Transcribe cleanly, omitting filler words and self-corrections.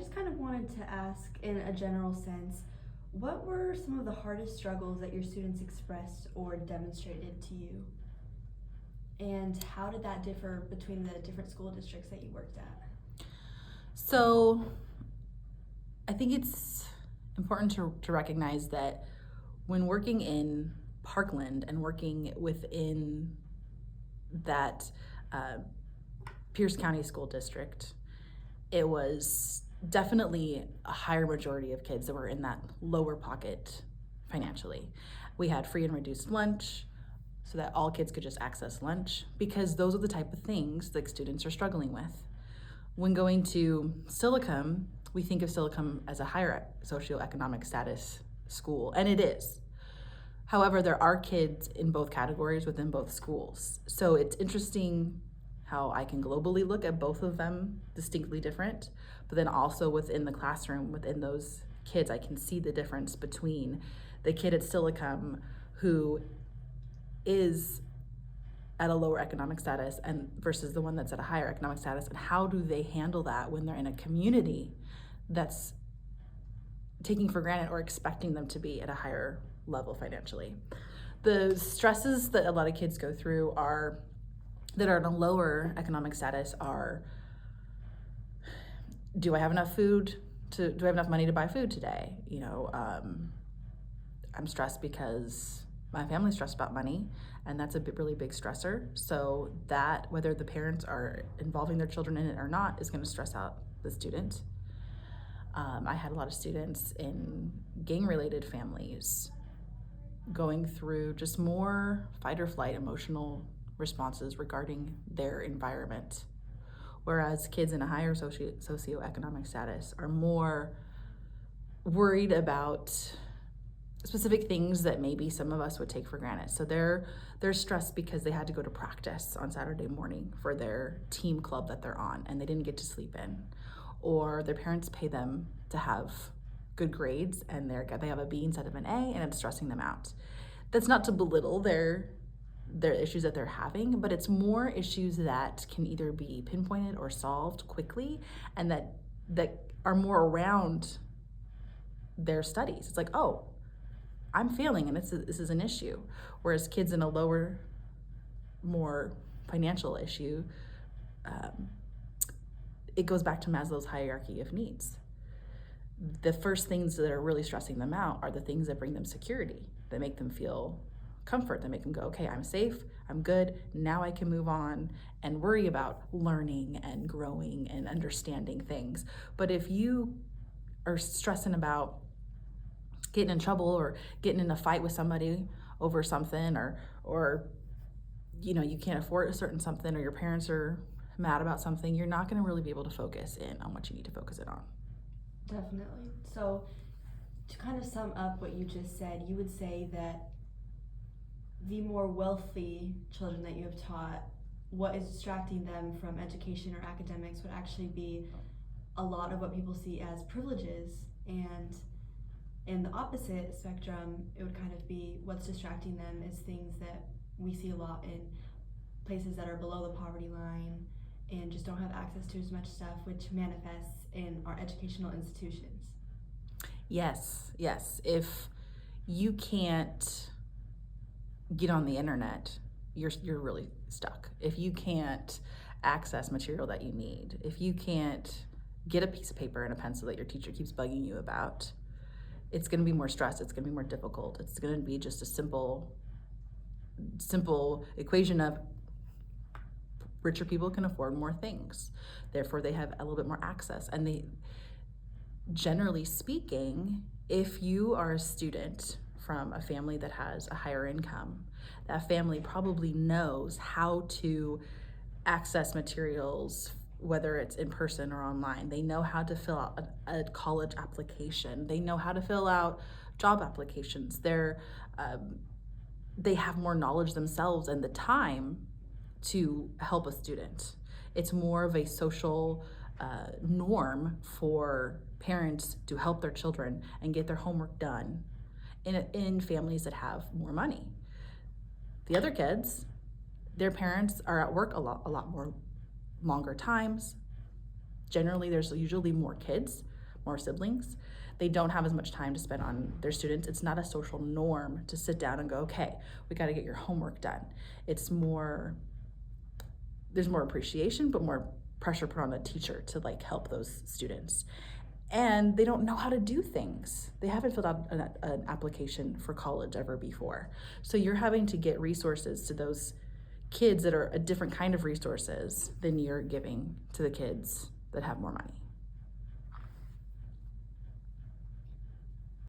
just kind of wanted to ask, in a general sense, what were some of the hardest struggles that your students expressed or demonstrated to you? And how did that differ between the different school districts that you worked at? So I think it's important to recognize that when working in Parkland and working within that uh, Pierce County School District, it was definitely a higher majority of kids that were in that lower pocket financially. We had free and reduced lunch so that all kids could just access lunch, because those are the type of things that students are struggling with. When going to Silicum, we think of Silicum as a higher socioeconomic status school, and it is. However, there are kids in both categories within both schools. So it's interesting how I can globally look at both of them distinctly different, but then also within the classroom, within those kids, I can see the difference between the kid at Silicum who is at a lower economic status and versus the one that's at a higher economic status, and how do they handle that when they're in a community that's taking for granted or expecting them to be at a higher level financially. The stresses that a lot of kids go through that are in a lower economic status are, do I have enough food do I have enough money to buy food today? I'm stressed because my family's stressed about money, and that's a really big stressor. So that, whether the parents are involving their children in it or not, is going to stress out the student. I had a lot of students in gang-related families going through just more fight or flight emotional responses regarding their environment, whereas kids in a higher socioeconomic status are more worried about specific things that maybe some of us would take for granted. So they're stressed because they had to go to practice on Saturday morning for their team club that they're on, and they didn't get to sleep in, or their parents pay them to have good grades and they have a B instead of an A, and it's stressing them out. That's not to belittle their issues that they're having, but it's more issues that can either be pinpointed or solved quickly, and that are more around their studies. It's like, oh, I'm failing and this is an issue. Whereas kids in a lower, more financial issue, it goes back to Maslow's hierarchy of needs. The first things that are really stressing them out are the things that bring them security, that make them feel comfort, that make them go, okay, I'm safe, I'm good, now I can move on and worry about learning and growing and understanding things. But if you are stressing about getting in trouble or getting in a fight with somebody over something, or you can't afford a certain something, or your parents are mad about something, you're not going to really be able to focus in on what you need to focus it on. Definitely. So to kind of sum up what you just said, you would say that the more wealthy children that you have taught, what is distracting them from education or academics would actually be a lot of what people see as privileges, and in the opposite spectrum, it would kind of be what's distracting them is things that we see a lot in places that are below the poverty line and just don't have access to as much stuff, which manifests in our educational institutions. Yes. If you can't get on the internet, you're really stuck. If you can't access material that you need, if you can't get a piece of paper and a pencil that your teacher keeps bugging you about, it's going to be more stress, it's going to be more difficult. It's going to be just a simple equation of richer people can afford more things. Therefore, they have a little bit more access. And they, generally speaking, if you are a student from a family that has a higher income, that family probably knows how to access materials, whether it's in person or online. They know how to fill out a college application. They know how to fill out job applications. They have more knowledge themselves and the time to help a student. It's more of a social norm for parents to help their children and get their homework done in families that have more money. The other kids, their parents are at work a lot more longer times. Generally, there's usually more kids, more siblings, they don't have as much time to spend on their students. It's not a social norm to sit down and go, okay, we got to get your homework done. It's more, there's more appreciation, but more pressure put on the teacher to like help those students. And they don't know how to do things. They haven't filled out an application for college ever before. So you're having to get resources to those kids that are a different kind of resources than you're giving to the kids that have more money.